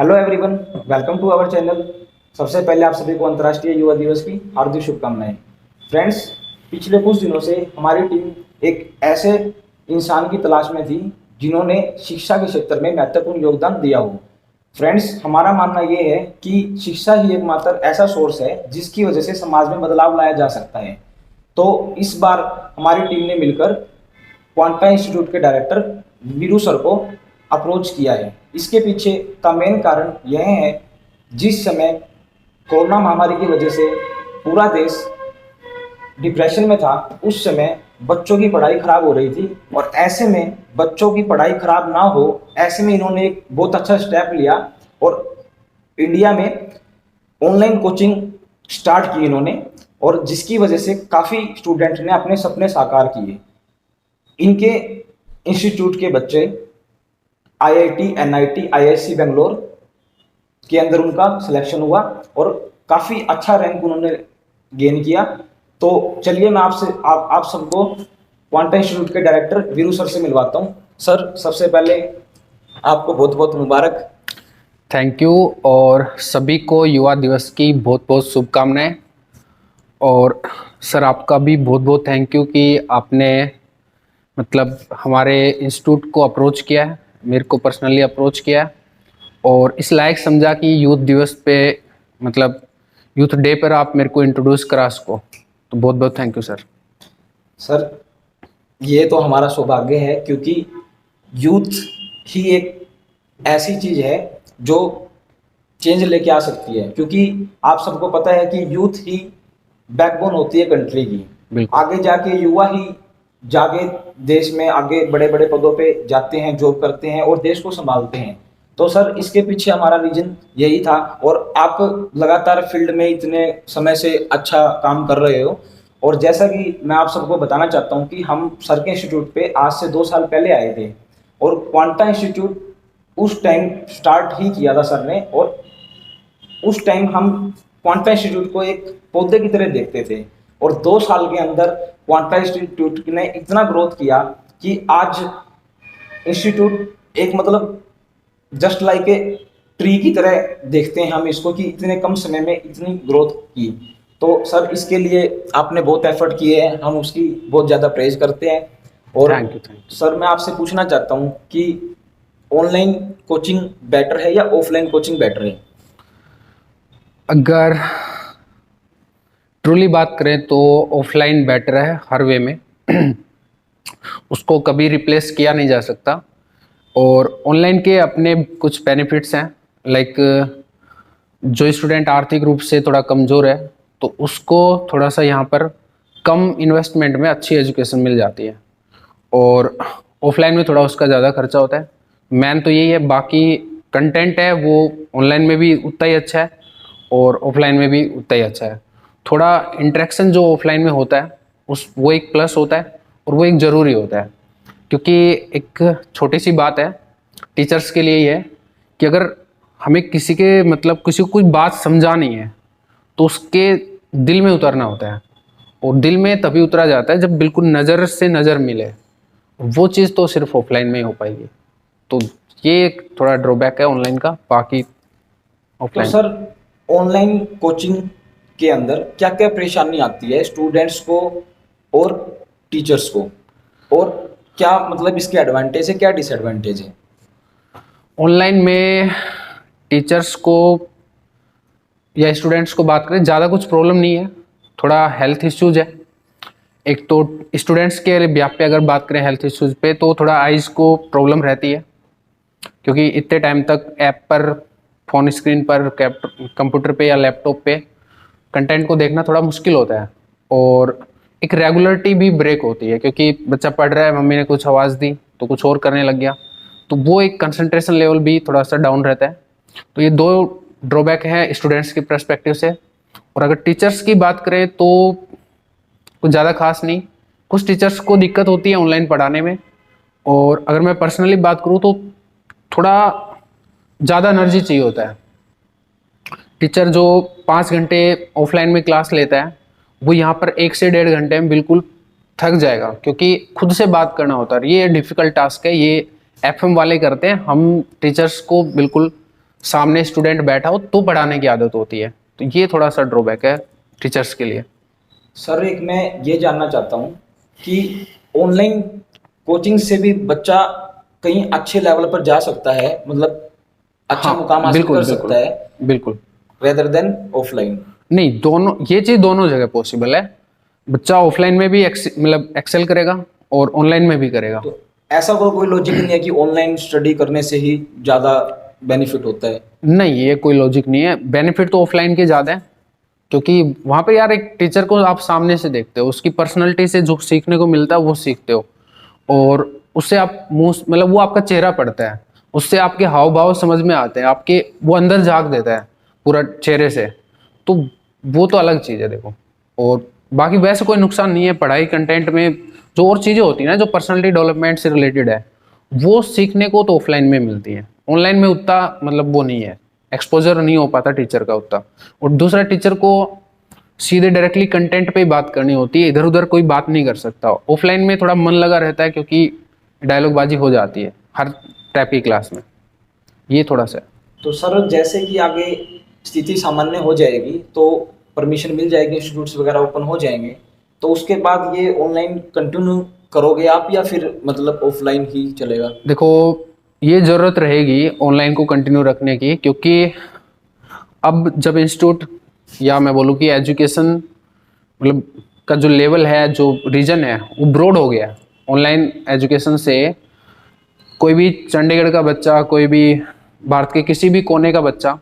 Hello everyone, welcome to our channel. सबसे पहले आप सभी को अंतर्राष्ट्रीय युवा दिवस की हार्दिक शुभकामनाएं। फ्रेंड्स, पिछले कुछ दिनों से हमारी टीम एक ऐसे इंसान की तलाश में थी जिन्होंने शिक्षा के क्षेत्र में महत्वपूर्ण योगदान दिया हो। फ्रेंड्स, हमारा मानना ये है कि शिक्षा ही एकमात्र ऐसा सोर्स है जिसकी वजह से समाज में बदलाव लाया जा सकता है। तो इस बार हमारी टीम ने मिलकर क्वांटा इंस्टीट्यूट के डायरेक्टर वीरू सर को अप्रोच किया है। इसके पीछे का मेन कारण यह है, जिस समय कोरोना महामारी की वजह से पूरा देश डिप्रेशन में था, उस समय बच्चों की पढ़ाई खराब हो रही थी और ऐसे में बच्चों की पढ़ाई खराब ना हो, ऐसे में इन्होंने एक बहुत अच्छा स्टेप लिया और इंडिया में ऑनलाइन कोचिंग स्टार्ट की इन्होंने, और जिसकी वजह से काफ़ी स्टूडेंट ने अपने सपने साकार किए। इनके इंस्टीट्यूट के बच्चे आईआईटी, एनआईटी, आईआईसी बेंगलोर के अंदर उनका सिलेक्शन हुआ और काफ़ी अच्छा रैंक उन्होंने गेन किया। तो चलिए मैं आप सबको क्वांटा इंस्टीट्यूट के डायरेक्टर वीरू सर से मिलवाता हूँ। सर, सबसे पहले आपको बहुत बहुत मुबारक। Thank you. और सभी को युवा दिवस की बहुत बहुत शुभकामनाएं। और सर, आपका भी बहुत बहुत थैंक यू कि आपने हमारे इंस्टीट्यूट को अप्रोच किया है, मेरे को पर्सनली अप्रोच किया है और इस लायक समझा कि यूथ दिवस पे यूथ डे पर आप मेरे को इंट्रोड्यूस करा सको। तो बहुत बहुत थैंक यू सर। सर, ये तो हमारा सौभाग्य है क्योंकि यूथ ही एक ऐसी चीज़ है जो चेंज लेके आ सकती है, क्योंकि आप सबको पता है कि यूथ ही बैकबोन होती है कंट्री की। आगे जाके युवा ही जाके देश में आगे बड़े बड़े पदों पे जाते हैं, जॉब करते हैं और देश को संभालते हैं। तो सर, इसके पीछे हमारा रीजन यही था और आप लगातार फील्ड में इतने समय से अच्छा काम कर रहे हो। और जैसा कि मैं आप सबको बताना चाहता हूँ कि हम सर के इंस्टीट्यूट पे आज से 2 साल पहले आए थे और क्वांटा इंस्टीट्यूट उस टाइम स्टार्ट ही किया था सर ने, और उस टाइम हम क्वांटा इंस्टीट्यूट को एक पौधे की तरह देखते थे और 2 साल के अंदर क्वांटा इंस्टीट्यूट ने इतना ग्रोथ किया कि आज इंस्टीट्यूट एक जस्ट लाइक ए ट्री की तरह देखते हैं हम इसको, कि इतने कम समय में इतनी ग्रोथ की। तो सर, इसके लिए आपने बहुत एफर्ट किए हैं, हम उसकी बहुत ज़्यादा प्रेज करते हैं। और थैंक यू। सर, मैं आपसे पूछना चाहता हूँ कि ऑनलाइन कोचिंग बेटर है या ऑफलाइन कोचिंग बेटर है? अगर ट्रूली बात करें तो ऑफलाइन बेटर है हर वे में। उसको कभी रिप्लेस किया नहीं जा सकता। और ऑनलाइन के अपने कुछ बेनिफिट्स हैं, लाइक जो स्टूडेंट आर्थिक रूप से थोड़ा कमज़ोर है तो उसको थोड़ा सा यहाँ पर कम इन्वेस्टमेंट में अच्छी एजुकेशन मिल जाती है। और ऑफलाइन में थोड़ा उसका ज़्यादा खर्चा होता है। मेन तो यही है, बाकी कंटेंट है वो ऑनलाइन में भी उतना ही अच्छा है और ऑफलाइन में भी उतना ही अच्छा है। थोड़ा इंटरेक्शन जो ऑफलाइन में होता है वो एक प्लस होता है और वो एक ज़रूरी होता है। क्योंकि एक छोटी सी बात है टीचर्स के लिए ये है कि अगर हमें किसी को कोई बात समझानी है तो उसके दिल में उतरना होता है, और दिल में तभी उतरा जाता है जब बिल्कुल नज़र से नज़र मिले। वो चीज़ तो सिर्फ ऑफलाइन में ही हो पाएगी। तो ये एक थोड़ा ड्रॉबैक है ऑनलाइन का, बाकी तो ऑफलाइन। सर, ऑनलाइन कोचिंग के अंदर क्या क्या परेशानी आती है स्टूडेंट्स को और टीचर्स को, और क्या इसके एडवांटेज है, क्या डिसएडवांटेज है? ऑनलाइन में टीचर्स को या स्टूडेंट्स को बात करें, ज़्यादा कुछ प्रॉब्लम नहीं है। थोड़ा हेल्थ इश्यूज है। एक तो स्टूडेंट्स के ब्याह पे अगर बात करें हेल्थ इश्यूज पे, तो थोड़ा आइज़ को प्रॉब्लम रहती है, क्योंकि इतने टाइम तक ऐप पर, फ़ोन स्क्रीन पर, कंप्यूटर पे या लैपटॉप पे कंटेंट को देखना थोड़ा मुश्किल होता है। और एक रेगुलरिटी भी ब्रेक होती है, क्योंकि बच्चा पढ़ रहा है, मम्मी ने कुछ आवाज़ दी तो कुछ और करने लग गया, तो वो एक कंसंट्रेशन लेवल भी थोड़ा सा डाउन रहता है। तो ये दो ड्रॉबैक है स्टूडेंट्स के पर्सपेक्टिव से। और अगर टीचर्स की बात करें तो कुछ ज़्यादा खास नहीं। कुछ टीचर्स को दिक्कत होती है ऑनलाइन पढ़ाने में, और अगर मैं पर्सनली बात करूँ तो थोड़ा ज़्यादा एनर्जी चाहिए होता है। टीचर जो 5 घंटे ऑफलाइन में क्लास लेता है, वो यहाँ पर 1 से 1.5 घंटे में बिल्कुल थक जाएगा, क्योंकि खुद से बात करना होता है। ये डिफ़िकल्ट टास्क है, ये एफएम वाले करते हैं, हम टीचर्स को बिल्कुल सामने स्टूडेंट बैठा हो तो पढ़ाने की आदत होती है, तो ये थोड़ा सा ड्रॉबैक है टीचर्स के लिए। सर एक मैं ये जानना चाहता हूँ कि ऑनलाइन कोचिंग से भी बच्चा कहीं अच्छे लेवल पर जा सकता है, मतलब अच्छा हाँ मुकाम हासिल बिल्कुल कर बिल्कुल सकता है बिल्कुल। Rather than offline. नहीं, दोनों, ये चीज़ दोनों जगह पॉसिबल है। बच्चा ऑफलाइन में भी मतलब एक्सेल करेगा और ऑनलाइन में भी करेगा। तो ऐसा कोई लॉजिक नहीं है कि ऑनलाइन स्टडी करने से ही ज़्यादा बेनिफिट होता है? नहीं, ये कोई लॉजिक नहीं है, बेनिफिट तो ऑफलाइन के ज़्यादा है, क्योंकि वहाँ पे यार एक टीचर को आप सामने से देखते हो, उसकी पर्सनैलिटी से जो सीखने को मिलता है वो सीखते हो, और उससे आप मुंह मतलब वो आपका चेहरा पड़ता है, उससे आपके हाव भाव समझ में आते हैं, आपके वो अंदर झाँक देता है पूरा चेहरे से, तो वो तो अलग चीज़ है देखो। और बाकी वैसे कोई नुकसान नहीं है पढ़ाई कंटेंट में, जो और चीज़ें होती हैं ना जो पर्सनैलिटी डेवलपमेंट से रिलेटेड है, वो सीखने को तो ऑफलाइन में मिलती है, ऑनलाइन में उतना मतलब वो नहीं है, एक्सपोजर नहीं हो पाता टीचर का उतना। और दूसरा, टीचर को सीधे डायरेक्टली कंटेंट पे ही बात करनी होती है, इधर उधर कोई बात नहीं कर सकता। ऑफलाइन में थोड़ा मन लगा रहता है, क्योंकि डायलॉग बाजी हो जाती है हर टाइप की क्लास में, ये थोड़ा सा है। तो सर जैसे कि आगे स्थिति सामान्य हो जाएगी तो परमिशन मिल जाएगी, इंस्टीट्यूट्स वगैरह ओपन हो जाएंगे, तो उसके बाद ये ऑनलाइन कंटिन्यू करोगे आप या फिर मतलब ऑफलाइन ही चलेगा? देखो, ये ज़रूरत रहेगी ऑनलाइन को कंटिन्यू रखने की, क्योंकि अब जब इंस्टीट्यूट या मैं बोलूँ कि एजुकेशन मतलब का जो लेवल है, जो रीजन है, वो ब्रॉड हो गया है। ऑनलाइन एजुकेशन से कोई भी चंडीगढ़ का बच्चा, कोई भी भारत के किसी भी कोने का बच्चा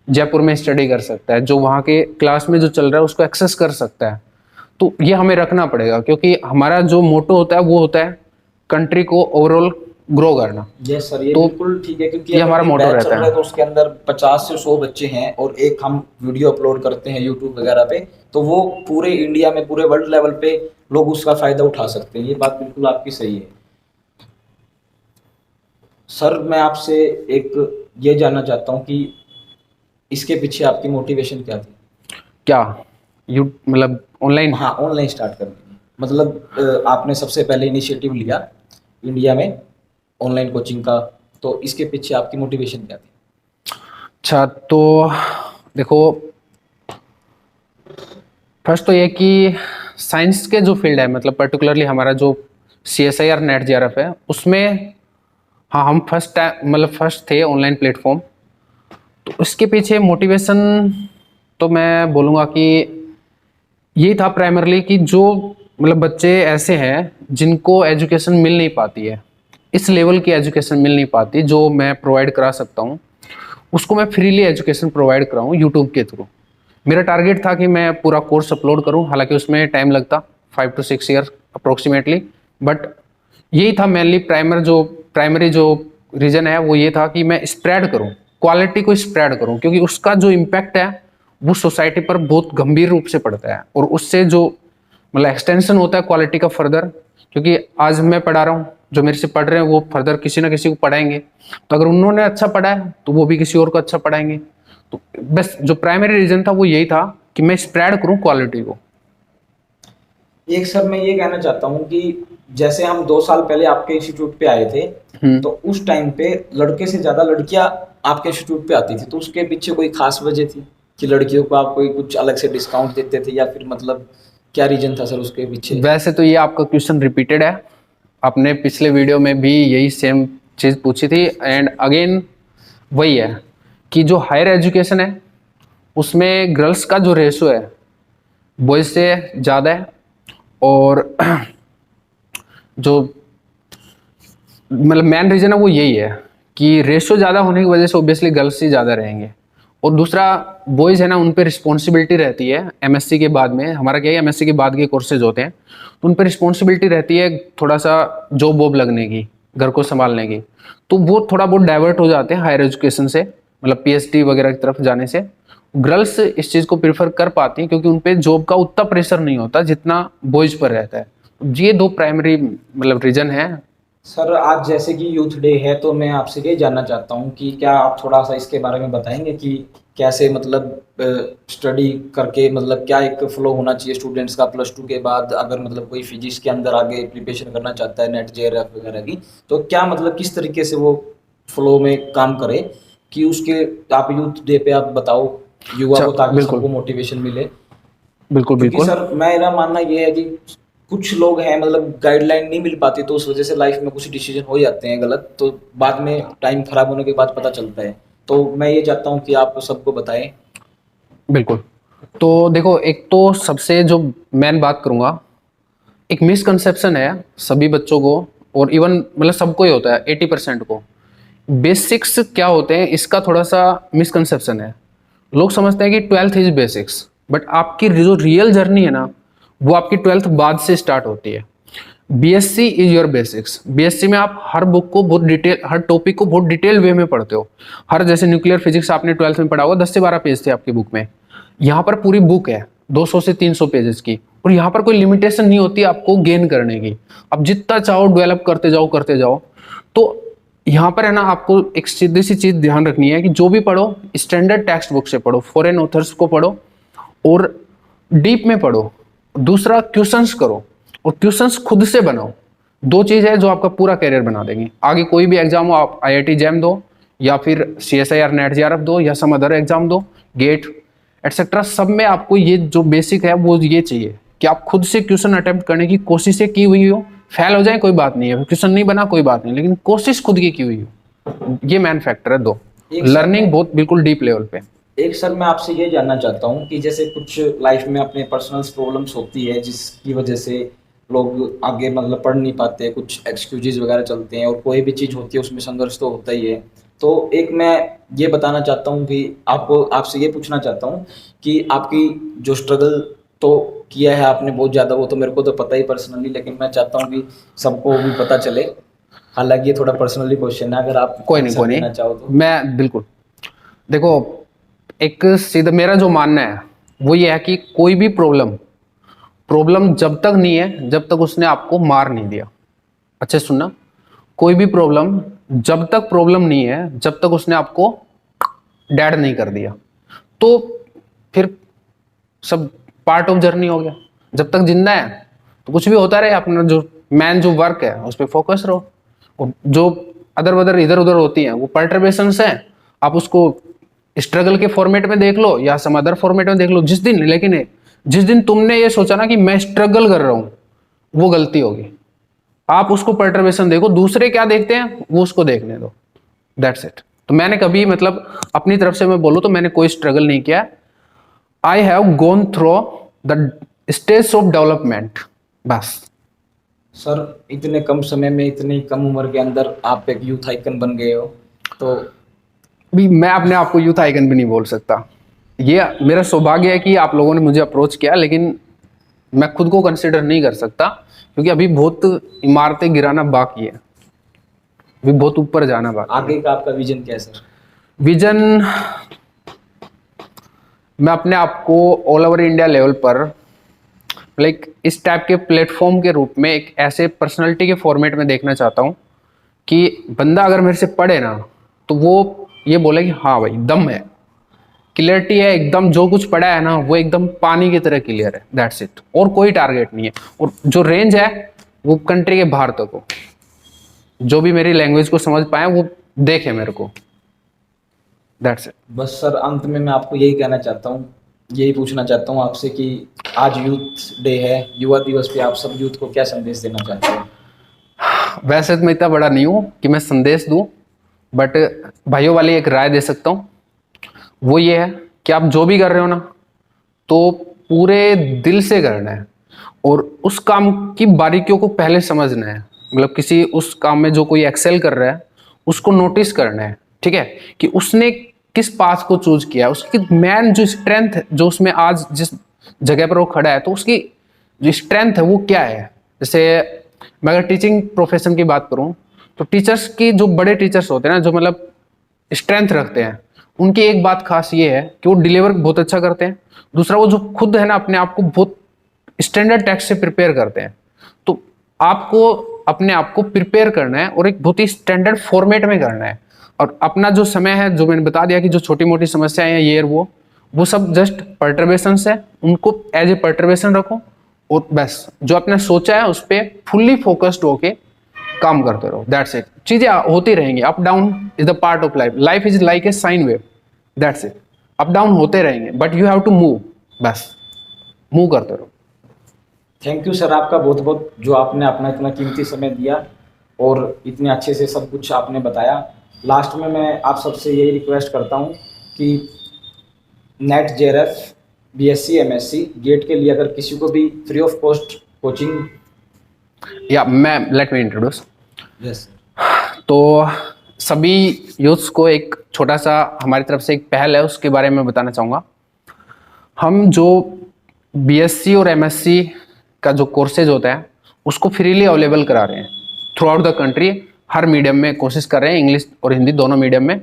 जयपुर में स्टडी कर सकता है, जो वहाँ के क्लास में जो चल रहा है उसको एक्सेस कर सकता है। तो ये हमें रखना पड़ेगा, क्योंकि हमारा जो मोटो होता है वो होता है कंट्री को ओवरऑल ग्रो करना। यस सर, ये तो बिल्कुल ठीक है, क्योंकि ये अगर हमारा कोई मोटो बैच रहता चल रहा है। है तो उसके अंदर 50 से 100 बच्चे हैं और एक हम वीडियो अपलोड करते हैं यूट्यूब वगैरह पे, तो वो पूरे इंडिया में, पूरे वर्ल्ड लेवल पे लोग उसका फायदा उठा सकते हैं। ये बात बिल्कुल आपकी सही है। सर मैं आपसे एक ये जानना चाहता हूँ कि इसके पीछे आपकी मोटिवेशन क्या थी? क्या यू मतलब ऑनलाइन? हाँ, ऑनलाइन स्टार्ट करने की मतलब आपने सबसे पहले इनिशिएटिव लिया इंडिया में ऑनलाइन कोचिंग का, तो इसके पीछे आपकी मोटिवेशन क्या थी? अच्छा, तो देखो, फर्स्ट तो ये कि साइंस के जो फील्ड है, मतलब पर्टिकुलरली हमारा जो CSIR नेट JRF है, उसमें हाँ हम फर्स्ट टाइम मतलब फर्स्ट थे ऑनलाइन प्लेटफॉर्म। तो उसके पीछे मोटिवेशन तो मैं बोलूँगा कि यही था प्राइमरली, कि जो मतलब बच्चे ऐसे हैं जिनको एजुकेशन मिल नहीं पाती है, इस लेवल की एजुकेशन मिल नहीं पाती जो मैं प्रोवाइड करा सकता हूँ, उसको मैं फ्रीली एजुकेशन प्रोवाइड कराऊँ यूट्यूब के थ्रू। मेरा टारगेट था कि मैं पूरा कोर्स अपलोड करूँ, हालांकि उसमें टाइम लगता 5 to 6 ईयर अप्रोक्सीमेटली, बट यही था मेनली प्राइमरी जो रीजन है वो ये था कि मैं स्प्रेड करूँ, क्वालिटी को स्प्रेड करूँ, क्योंकि उसका जो इम्पैक्ट है वो सोसाइटी पर बहुत गंभीर रूप से पड़ता है, और उससे जो मतलब एक्सटेंशन होता है क्वालिटी का फर्दर, क्योंकि आज मैं पढ़ा रहा हूँ, जो मेरे से पढ़ रहे हैं वो फर्दर किसी ना किसी को पढ़ाएंगे, तो अगर उन्होंने अच्छा पढ़ा है तो वो भी किसी और को अच्छा पढ़ाएंगे। तो बस जो प्राइमरी रीजन था वो यही था कि मैं स्प्रेड करूँ क्वालिटी को। एक सर मैं ये कहना चाहता हूँ कि जैसे हम 2 साल पहले आपके इंस्टीट्यूट पे आए थे, तो उस टाइम पे लड़के से ज्यादा लड़कियां आपके इंस्टीट्यूट पे आती थी, तो उसके पीछे कोई खास वजह थी कि लड़कियों को आप कोई कुछ अलग से डिस्काउंट देते थे, या फिर मतलब क्या रीजन था सर उसके पीछे? वैसे तो ये आपका क्वेश्चन रिपीटेड है, आपने पिछले वीडियो में भी यही सेम चीज़ पूछी थी, एंड अगेन वही है कि जो हायर एजुकेशन है उसमें गर्ल्स का जो रेशो है बॉयज से ज़्यादा है, और जो मतलब मेन रीज़न है वो यही है कि रेशो ज़्यादा होने की वजह से ऑब्वियसली गर्ल्स ही ज़्यादा रहेंगे। और दूसरा, बॉयज़ है ना, उन पर रिस्पॉन्सिबिलिटी रहती है MSc के बाद में, हमारा क्या है MSc के बाद के कोर्सेज होते हैं, तो उन पर रिस्पॉन्सिबिलिटी रहती है थोड़ा सा जॉब वॉब लगने की, घर को संभालने की, तो वो थोड़ा बहुत डाइवर्ट हो जाते हैं हायर एजुकेशन से, मतलब PhD वगैरह की तरफ जाने से। गर्ल्स इस चीज़ को प्रीफर कर पाती हैं क्योंकि उन पर जॉब का उतना प्रेशर नहीं होता जितना बॉयज़ पर रहता है। ये दो प्राइमरी मतलब रीजन है। सर आज जैसे कि यूथ डे है, तो मैं आपसे ये जानना चाहता हूँ कि क्या आप थोड़ा सा इसके बारे में बताएंगे कि कैसे मतलब स्टडी करके मतलब क्या एक फ्लो होना चाहिए स्टूडेंट्स का +2 के बाद, अगर मतलब कोई फिजिक्स के अंदर आगे प्रिपरेशन करना चाहता है नेट JRF वगैरह की, तो क्या मतलब किस तरीके से वो फ्लो में काम करे कि उसके आप यूथ डे पे आप बताओ युवा अच्छा, को, ताकि बिल्कुल। सबको मोटिवेशन मिले। बिल्कुल क्योंकि बिल्कुल। सर मेरा मानना ये है कि कुछ लोग हैं, मतलब गाइडलाइन नहीं मिल पाती, तो उस वजह से लाइफ में कुछ डिसीजन हो जाते हैं गलत, तो बाद में टाइम खराब होने के बाद पता चलता है। तो मैं ये चाहता हूँ कि आप सबको बताएं। बिल्कुल। तो देखो, एक तो सबसे जो मैं बात करूंगा, एक मिसकंसेप्शन है सभी बच्चों को, और इवन मतलब सबको ही होता है, 80% को। बेसिक्स क्या होते हैं इसका थोड़ा सा मिसकंसेप्शन है। लोग समझते हैं कि 12th इज बेसिक्स, बट आपकी जो रियल जर्नी है ना, वो आपकी 12th बाद से स्टार्ट होती है। BSc is your basics. BSc में आप हर बुक को बहुत डिटेल, हर टॉपिक को बहुत डिटेल वे में पढ़ते हो। हर जैसे न्यूक्लियर फिजिक्स आपने 12th में पढ़ा होगा, 10 से 12 पेज थे आपकी बुक में। यहाँ पर पूरी बुक है 200 से 300 पेजेस की, और यहाँ पर कोई लिमिटेशन नहीं होती आपको गेन करने की। आप जितना चाहो डेवलप करते जाओ करते जाओ। तो यहाँ पर है ना, आपको एक सीधी सी चीज ध्यान रखनी है कि जो भी पढ़ो स्टैंडर्ड टेक्स्ट बुक से पढ़ो, फॉरेन ऑथर्स को पढ़ो और डीप में पढ़ो। दूसरा, क्वेश्चंस करो और क्वेश्चंस खुद से बनाओ। दो चीज है जो आपका पूरा करियर बना देंगी। आगे कोई भी एग्जाम हो, आप आईआईटी जैम दो या फिर सीएसआईआर नेट जेआरएफ दो या सम अदर एग्जाम दो, गेट एटसेट्रा, सब में आपको ये जो बेसिक है वो ये चाहिए कि आप खुद से क्वेश्चन अटेम्प्ट करने की कोशिशें की हुई हो। फेल हो जाए कोई बात नहीं है, क्वेश्चन नहीं बना कोई बात नहीं, लेकिन कोशिश खुद की हुई हो। ये मेन फैक्टर है दो। एक लर्निंग बहुत बिल्कुल डीप लेवल पे। एक सर मैं आपसे ये जानना चाहता हूँ कि जैसे कुछ लाइफ में अपने पर्सनल प्रॉब्लम्स होती है जिसकी वजह से लोग आगे मतलब पढ़ नहीं पाते, कुछ एक्सक्यूजेज वगैरह चलते हैं, और कोई भी चीज़ होती है उसमें संघर्ष तो होता ही है। तो एक मैं ये बताना चाहता हूँ कि आपको, आपसे ये पूछना चाहता हूँ कि आपकी जो स्ट्रगल तो किया है आपने बहुत ज़्यादा, वो तो मेरे को तो पता ही पर्सनली, लेकिन मैं चाहता हूँ कि सबको भी पता चले। हालांकि ये थोड़ा पर्सनली क्वेश्चन है, अगर आप कोई नहीं आंसर कोई नहीं, देना चाहो तो। मैं बिल्कुल। देखो, एक सीधा मेरा जो मानना है वो ये है कि कोई भी प्रॉब्लम प्रॉब्लम जब तक नहीं है जब तक उसने आपको मार नहीं दिया। अच्छे से सुनना, कोई भी प्रॉब्लम जब तक प्रॉब्लम नहीं है जब तक उसने आपको डेड नहीं कर दिया, तो फिर सब पार्ट ऑफ जर्नी हो गया। जब तक जिंदा है तो कुछ भी होता रहे, अपना जो मैन जो वर्क है उस पर फोकस रहो। और जो अदर वदर इधर उधर होती हैं वो पर्टर्बेशंस हैं, आप उसको स्ट्रगल के फॉर्मेट में देख लो या सम अदर फॉर्मेट में देख लो। जिस दिन तुमने ये सोचा ना कि मैं स्ट्रगल कर रहा हूं, वो गलती होगी। आप उसको पर्टर्बेशन देखो, दूसरे क्या देखते हैं वो उसको देखने दो, दैट्स इट। तो मैंने कभी मतलब अपनी तरफ से मैं बोलूं तो मैंने कोई स्ट्रगल नहीं किया। I have gone through the stage of development, बस। सर इतने कम समय में, इतनी कम उम्र के अंदर आप एक यूथ आइकन बन गए हो, तो भी मैं अपने आप को यूथ आइकन भी नहीं बोल सकता। ये मेरा सौभाग्य है कि आप लोगों ने मुझे अप्रोच किया, लेकिन मैं खुद को कंसिडर नहीं कर सकता क्योंकि अभी बहुत इमारतें गिराना बाकी है, अभी बहुत ऊपर जाना बाकी है। आगे का आपका विजन क्या है सर? विजन, मैं अपने आप को ऑल ओवर इंडिया लेवल पर लाइक इस टाइप के प्लेटफॉर्म के रूप में एक ऐसे पर्सनालिटी के फॉर्मेट में देखना चाहता हूँ कि बंदा अगर मेरे से पढ़े ना तो वो ये बोले कि हाँ भाई दम है, क्लियरिटी है एकदम, जो कुछ पढ़ा है ना वो एकदम पानी की तरह क्लियर है, दैट्स इट। और कोई टारगेट नहीं है, और जो रेंज है वो कंट्री के बाहर तक हो। जो भी मेरी लैंग्वेज को समझ पाए वो देखे मेरे को, दैट्स इट। बस सर अंत में मैं आपको यही कहना चाहता हूँ, यही पूछना चाहता हूँ आपसे कि आज यूथ डे है, युवा दिवस पे आप सब यूथ को क्या संदेश देना चाहते हैं? वैसे तो मैं इतना बड़ा नहीं हूँ कि मैं संदेश दूं, बट भाइयों वाली एक राय दे सकता हूँ। वो ये है कि आप जो भी कर रहे हो ना तो पूरे दिल से करना है, और उस काम की बारीकियों को पहले समझना है। मतलब किसी उस काम में जो कोई एक्सेल कर रहा है उसको नोटिस करना है, ठीक है, कि उसने किस पाथ को चूज किया है, उसकी मैन जो स्ट्रेंथ है, जो उसमें आज जिस जगह पर वो खड़ा है, तो उसकी जो स्ट्रेंथ है वो क्या है। जैसे मैं अगर टीचिंग प्रोफेशन की बात करूं तो टीचर्स की, जो बड़े टीचर्स होते हैं ना, जो मतलब स्ट्रेंथ रखते हैं, उनकी एक बात खास ये है कि वो डिलीवर बहुत अच्छा करते हैं। दूसरा, वो जो खुद है ना अपने आप को बहुत स्टैंडर्ड टेक्स्ट से प्रिपेयर करते हैं। तो आपको अपने आप को प्रिपेयर करना है और एक बहुत ही स्टैंडर्ड फॉर्मेट में करना है। और अपना जो समय है, जो मैंने बता दिया कि जो छोटी मोटी समस्याएं हैं ये वो सब जस्ट पर्टर्बेशंस है, उनको एज ए पर्टर्बेशन रखो। और बस जो आपने सोचा है उस पर फुल्ली फोकस्ड होके काम करते रहो, दैट्स इट। चीजें होती रहेंगी, up down is the part of life, life is like a sine wave, that's it. Up down होते रहेंगे, but you have to move, बस मूव करते रहो। थैंक यू सर, आपका बहुत बहुत, जो आपने अपना इतना कीमती समय दिया और इतने अच्छे से सब कुछ आपने बताया। लास्ट में मैं आप सबसे यही रिक्वेस्ट करता हूँ कि NET JRF BSc MSc GATE के लिए अगर किसी को भी फ्री ऑफ कॉस्ट कोचिंग। या ma'am let me introduce. Yes. तो सभी यूथ्स को एक छोटा सा हमारी तरफ से एक पहल है, उसके बारे में बताना चाहूँगा। हम जो बीएससी और एमएससी का जो कोर्सेज होता है उसको फ्रीली अवेलेबल करा रहे हैं through out the country, her medium में कोशिश कर रहे हैं, इंग्लिश और हिंदी दोनों मीडियम में।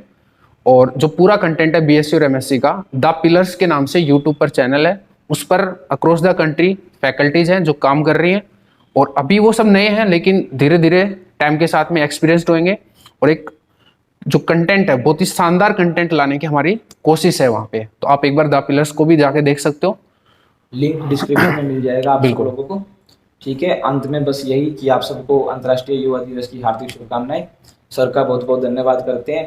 और जो पूरा कंटेंट है बीएससी और एमएससी का, द पिलर्स के नाम से यूट्यूब पर चैनल है, उस पर अक्रॉस द कंट्री फैकल्टीज हैं जो काम कर रही हैं। और अभी वो सब नए हैं, लेकिन धीरे धीरे टाइम के साथ में एक्सपीरियंस्ड होंगे और एक जो कंटेंट है बहुत ही शानदार कंटेंट लाने की हमारी कोशिश है वहाँ पे। तो आप एक बार द पिलर्स को भी जाके देख सकते हो, लिंक डिस्क्रिप्शन में मिल जाएगा आप सब बिल्कुल। लोगों को। ठीक है, अंत में बस यही कि आप सबको अंतर्राष्ट्रीय युवा दिवस की हार्दिक शुभकामनाएं। सर का बहुत बहुत धन्यवाद करते हैं।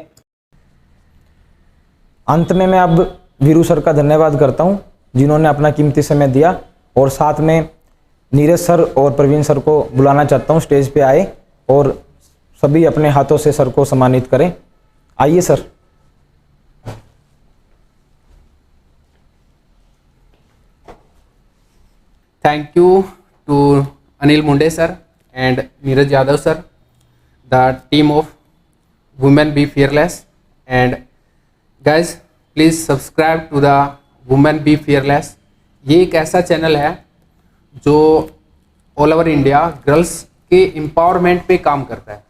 अंत में मैं अब वीरू सर का धन्यवाद करता हूं, जिन्होंने अपना कीमती समय दिया, और साथ में नीरज सर और प्रवीण सर को बुलाना चाहता हूं, स्टेज पे आए और सभी अपने हाथों से सर को सम्मानित करें। आइए sir. Thank you to Anil Munde sir and Neeraj Yadav sir, the team of Women Be Fearless. And guys, please subscribe to the Women Be Fearless. ये एक ऐसा चैनल है जो ऑल ओवर इंडिया गर्ल्स के empowerment पे काम करता है,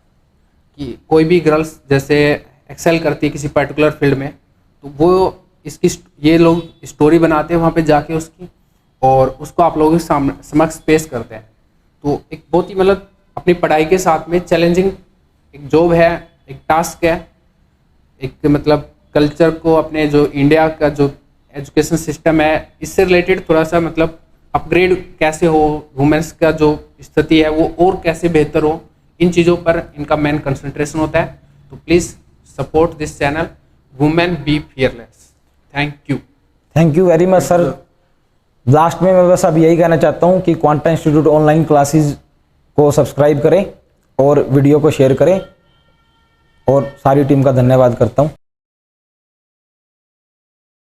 कि कोई भी गर्ल्स जैसे एक्सेल करती है किसी पर्टिकुलर फील्ड में, तो वो इसकी ये लोग स्टोरी बनाते हैं वहाँ पे जाके उसकी, और उसको आप लोगों के सामने समक्ष पेश करते हैं। तो एक बहुत ही मतलब अपनी पढ़ाई के साथ में चैलेंजिंग एक जॉब है, एक टास्क है, एक मतलब कल्चर को अपने जो इंडिया का जो एजुकेशन सिस्टम है इससे रिलेटेड थोड़ा सा मतलब अपग्रेड कैसे हो, वुमेन्स का जो स्थिति है वो और कैसे बेहतर हो, इन चीज़ों पर इनका मेन कंसंट्रेशन होता है। तो please support this channel women be fearless. Thank you. Thank you very much sir. Last में मैं बस अब यही कहना चाहता हूं कि क्वांटा इंस्टीट्यूट ऑनलाइन क्लासेस को सब्सक्राइब करें और वीडियो को शेयर करें, और सारी टीम का धन्यवाद करता हूं।